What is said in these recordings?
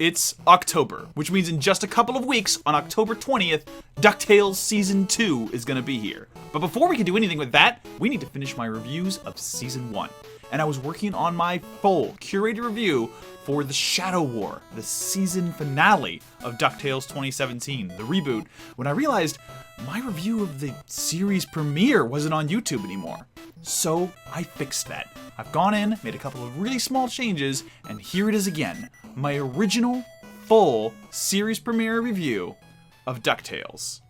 It's October, which means in just a couple of weeks, on October 20th, DuckTales Season 2 is going to be here. But before we can do anything with that, we need to finish my reviews of Season 1. And I was working on my full curated review for the Shadow War, the season finale of DuckTales 2017, the reboot, when I realized my review of the series premiere wasn't on YouTube anymore. So I fixed that. I've gone in, made a couple of really small changes, and here it is again, my original, full series premiere review of DuckTales.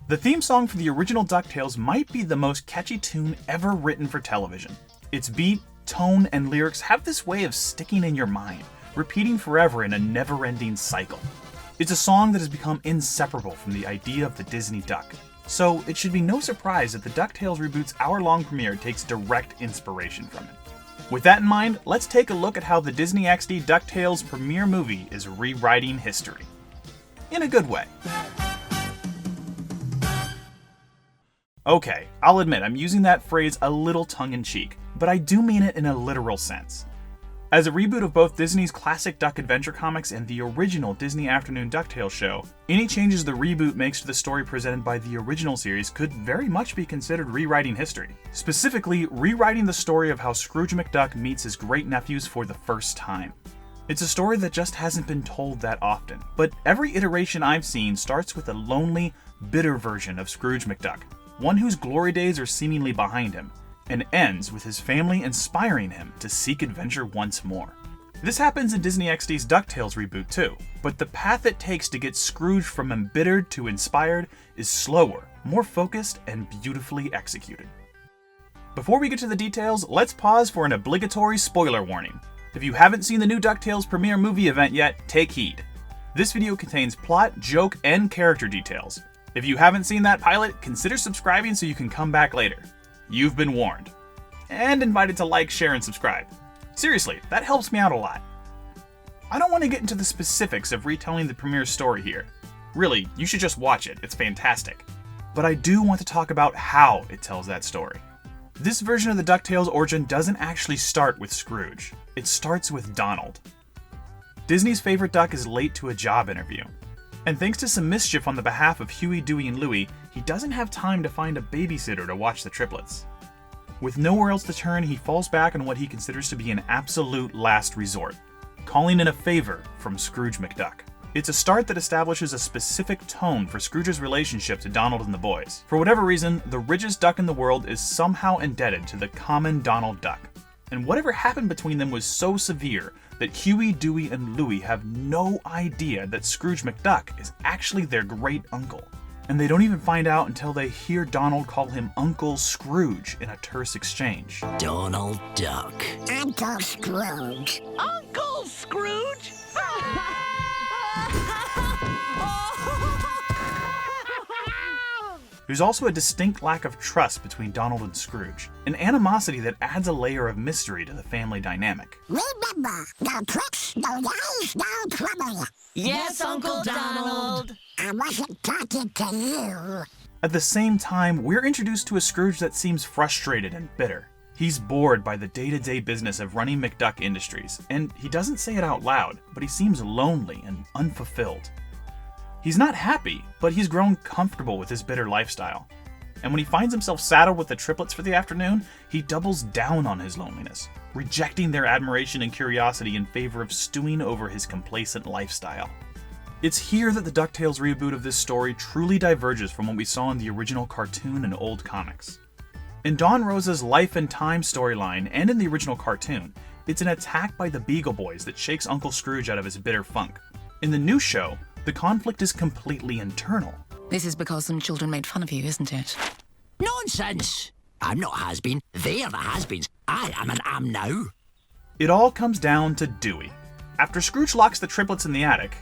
The theme song for the original DuckTales might be the most catchy tune ever written for television. Its beat, tone, and lyrics have this way of sticking in your mind, repeating forever in a never-ending cycle. It's a song that has become inseparable from the idea of the Disney Duck, so it should be no surprise that the DuckTales Reboot's hour-long premiere takes direct inspiration from it. With that in mind, let's take a look at how the DisneyXD DuckTales premiere movie is rewriting history. In a good way. Okay, I'll admit I'm using that phrase a little tongue-in-cheek, but I do mean it in a literal sense. As a reboot of both Disney's classic Duck Adventure comics and the original Disney Afternoon DuckTales show, any changes the reboot makes to the story presented by the original series could very much be considered rewriting history. Specifically, rewriting the story of how Scrooge McDuck meets his great-nephews for the first time. It's a story that just hasn't been told that often, but every iteration I've seen starts with a lonely, bitter version of Scrooge McDuck, one whose glory days are seemingly behind him, and ends with his family inspiring him to seek adventure once more. This happens in DisneyXD's DuckTales Reboot too, but the path it takes to get Scrooge from embittered to inspired is slower, more focused, and beautifully executed. Before we get to the details, let's pause for an obligatory spoiler warning. If you haven't seen the new DuckTales premiere movie event yet, take heed. This video contains plot, joke, and character details. If you haven't seen that pilot, consider subscribing so you can come back later. You've been warned. And invited to like, share, and subscribe. Seriously, that helps me out a lot. I don't want to get into the specifics of retelling the premiere story here. Really, you should just watch it, it's fantastic. But I do want to talk about how it tells that story. This version of the DuckTales origin doesn't actually start with Scrooge. It starts with Donald. Disney's favorite duck is late to a job interview. And thanks to some mischief on the behalf of Huey, Dewey, and Louie, he doesn't have time to find a babysitter to watch the triplets. With nowhere else to turn, he falls back on what he considers to be an absolute last resort, calling in a favor from Scrooge McDuck. It's a start that establishes a specific tone for Scrooge's relationship to Donald and the boys. For whatever reason, the richest duck in the world is somehow indebted to the common Donald Duck. And whatever happened between them was so severe that Huey, Dewey, and Louie have no idea that Scrooge McDuck is actually their great uncle. And they don't even find out until they hear Donald call him Uncle Scrooge in a terse exchange. Donald Duck. Uncle Scrooge. Uncle Scrooge? There's also a distinct lack of trust between Donald and Scrooge, an animosity that adds a layer of mystery to the family dynamic. Remember, no tricks, no lies, no trouble. Yes, Uncle Donald. I wasn't talking to you. At the same time, we're introduced to a Scrooge that seems frustrated and bitter. He's bored by the day-to-day business of running McDuck Industries, and he doesn't say it out loud, but he seems lonely and unfulfilled. He's not happy, but he's grown comfortable with his bitter lifestyle. And when he finds himself saddled with the triplets for the afternoon, he doubles down on his loneliness, rejecting their admiration and curiosity in favor of stewing over his complacent lifestyle. It's here that the DuckTales reboot of this story truly diverges from what we saw in the original cartoon and old comics. In Don Rosa's Life and Time storyline and in the original cartoon, it's an attack by the Beagle Boys that shakes Uncle Scrooge out of his bitter funk. In the new show, the conflict is completely internal. This is because some children made fun of you, isn't it? Nonsense! I'm not has-been. They're the has-beens. I am and am now. It all comes down to Dewey. After Scrooge locks the triplets in the attic,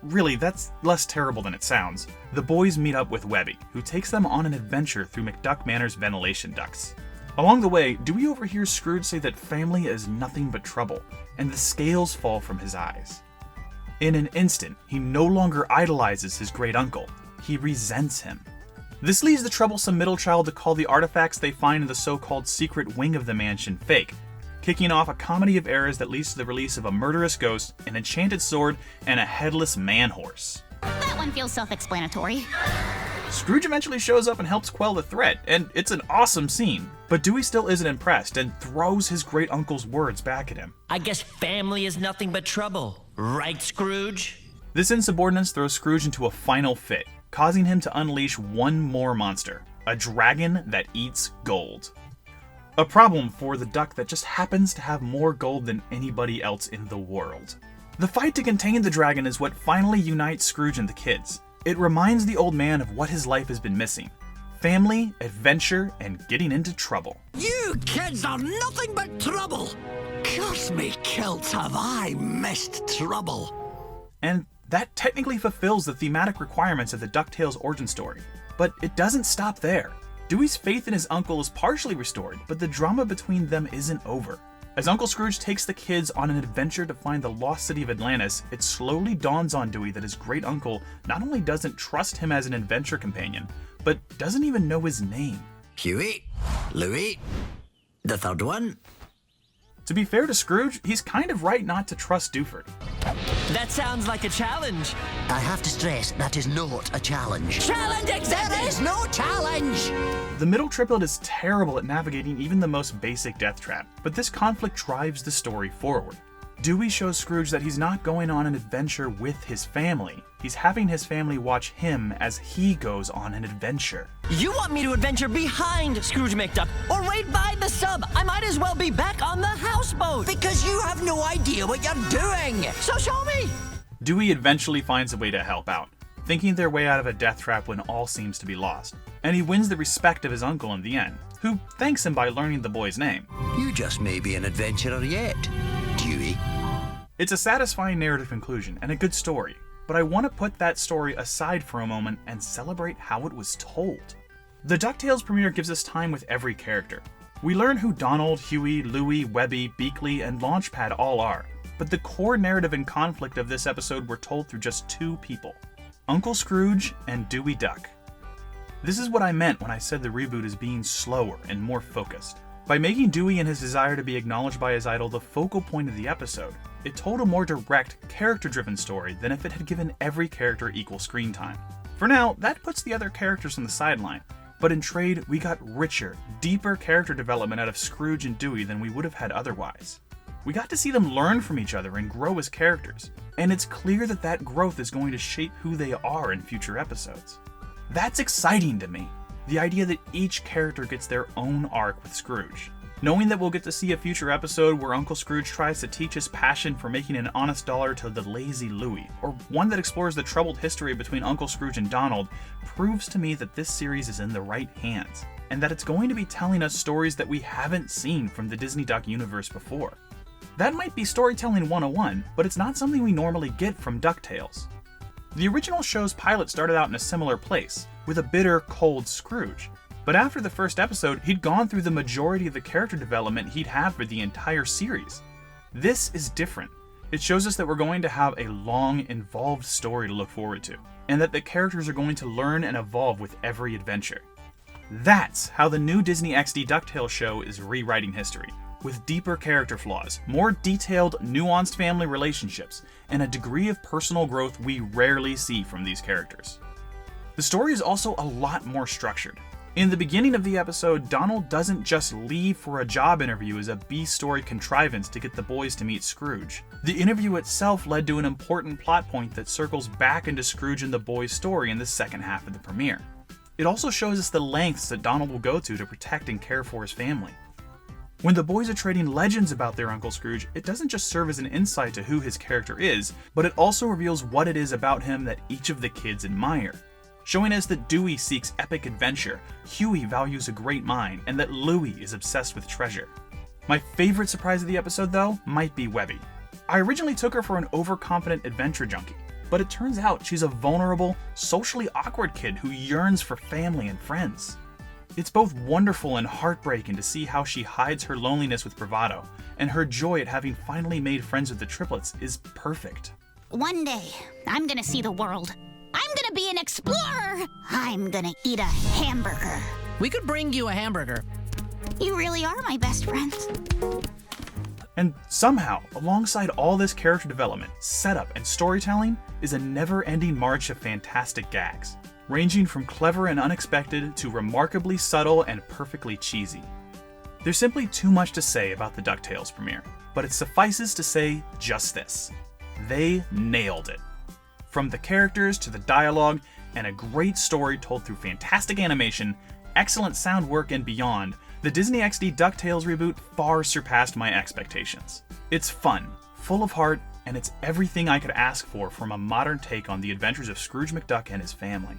really, that's less terrible than it sounds, the boys meet up with Webby, who takes them on an adventure through McDuck Manor's ventilation ducts. Along the way, Dewey overhears Scrooge say that family is nothing but trouble, and the scales fall from his eyes. In an instant, he no longer idolizes his great uncle, he resents him. This leads the troublesome middle child to call the artifacts they find in the so-called secret wing of the mansion fake, kicking off a comedy of errors that leads to the release of a murderous ghost, an enchanted sword, and a headless man-horse. That one feels self-explanatory. Scrooge eventually shows up and helps quell the threat, and it's an awesome scene. But Dewey still isn't impressed and throws his great uncle's words back at him. I guess family is nothing but trouble. Right, Scrooge? This insubordinance throws Scrooge into a final fit, causing him to unleash one more monster, a dragon that eats gold. A problem for the duck that just happens to have more gold than anybody else in the world. The fight to contain the dragon is what finally unites Scrooge and the kids. It reminds the old man of what his life has been missing: family, adventure, and getting into trouble. You kids are nothing but trouble. Curse me kilts, have I missed trouble. And that technically fulfills the thematic requirements of the DuckTales origin story. But it doesn't stop there. Dewey's faith in his uncle is partially restored, but the drama between them isn't over. As Uncle Scrooge takes the kids on an adventure to find the lost city of Atlantis, it slowly dawns on Dewey that his great uncle not only doesn't trust him as an adventure companion, but doesn't even know his name. Huey, Louie, the third one. To be fair to Scrooge, he's kind of right not to trust Dewford. That sounds like a challenge. I have to stress, that is not a challenge. Challenge accepted! There is no challenge! The middle triplet is terrible at navigating even the most basic death trap, but this conflict drives the story forward. Dewey shows Scrooge that he's not going on an adventure with his family. He's having his family watch him as he goes on an adventure. You want me to adventure behind Scrooge McDuck or right by the sub? I might as well be back on the houseboat. Because you have no idea what you're doing! So show me! Dewey eventually finds a way to help out, thinking their way out of a death trap when all seems to be lost. And he wins the respect of his uncle in the end, who thanks him by learning the boy's name. You just may be an adventurer yet, Dewey. It's a satisfying narrative conclusion and a good story, but I want to put that story aside for a moment and celebrate how it was told. The DuckTales premiere gives us time with every character. We learn who Donald, Huey, Louie, Webby, Beakley, and Launchpad all are, but the core narrative and conflict of this episode were told through just two people: Uncle Scrooge and Dewey Duck. This is what I meant when I said the reboot is being slower and more focused. By making Dewey and his desire to be acknowledged by his idol the focal point of the episode, it told a more direct, character-driven story than if it had given every character equal screen time. For now, that puts the other characters on the sideline, but in trade, we got richer, deeper character development out of Scrooge and Dewey than we would have had otherwise. We got to see them learn from each other and grow as characters, and it's clear that that growth is going to shape who they are in future episodes. That's exciting to me. The idea that each character gets their own arc with Scrooge. Knowing that we'll get to see a future episode where Uncle Scrooge tries to teach his passion for making an honest dollar to the lazy Louie, or one that explores the troubled history between Uncle Scrooge and Donald, proves to me that this series is in the right hands, and that it's going to be telling us stories that we haven't seen from the Disney Duck universe before. That might be storytelling 101, but it's not something we normally get from DuckTales. The original show's pilot started out in a similar place, with a bitter, cold Scrooge. But after the first episode, he'd gone through the majority of the character development he'd have for the entire series. This is different. It shows us that we're going to have a long, involved story to look forward to, and that the characters are going to learn and evolve with every adventure. That's how the new DisneyXD DuckTales show is rewriting history, with deeper character flaws, more detailed, nuanced family relationships, and a degree of personal growth we rarely see from these characters. The story is also a lot more structured. In the beginning of the episode, Donald doesn't just leave for a job interview as a B-story contrivance to get the boys to meet Scrooge. The interview itself led to an important plot point that circles back into Scrooge and the boys' story in the second half of the premiere. It also shows us the lengths that Donald will go to protect and care for his family. When the boys are trading legends about their Uncle Scrooge, it doesn't just serve as an insight to who his character is, but it also reveals what it is about him that each of the kids admire. Showing us that Dewey seeks epic adventure, Huey values a great mind, and that Louie is obsessed with treasure. My favorite surprise of the episode, though, might be Webby. I originally took her for an overconfident adventure junkie, but it turns out she's a vulnerable, socially awkward kid who yearns for family and friends. It's both wonderful and heartbreaking to see how she hides her loneliness with bravado, and her joy at having finally made friends with the triplets is perfect. One day, I'm gonna see the world. I'm gonna be an explorer. I'm gonna eat a hamburger. We could bring you a hamburger. You really are my best friend. And somehow, alongside all this character development, setup, and storytelling, is a never-ending march of fantastic gags, ranging from clever and unexpected to remarkably subtle and perfectly cheesy. There's simply too much to say about the DuckTales premiere, but it suffices to say just this: they nailed it. From the characters to the dialogue, and a great story told through fantastic animation, excellent sound work, and beyond, the DisneyXD DuckTales reboot far surpassed my expectations. It's fun, full of heart, and it's everything I could ask for from a modern take on the adventures of Scrooge McDuck and his family.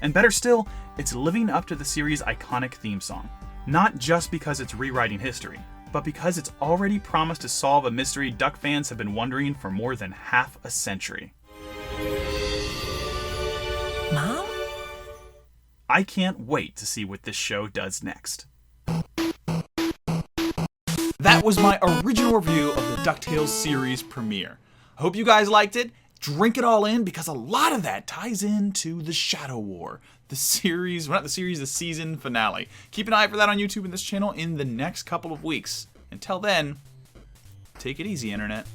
And better still, it's living up to the series' iconic theme song. Not just because it's rewriting history, but because it's already promised to solve a mystery Duck fans have been wondering for more than half a century. Mom? I can't wait to see what this show does next. That was my original review of the DuckTales series premiere. I hope you guys liked it. Drink it all in, because a lot of that ties into the Shadow War, the series, well, not the series, the season finale. Keep an eye for that on YouTube and this channel in the next couple of weeks. Until then, take it easy, Internet.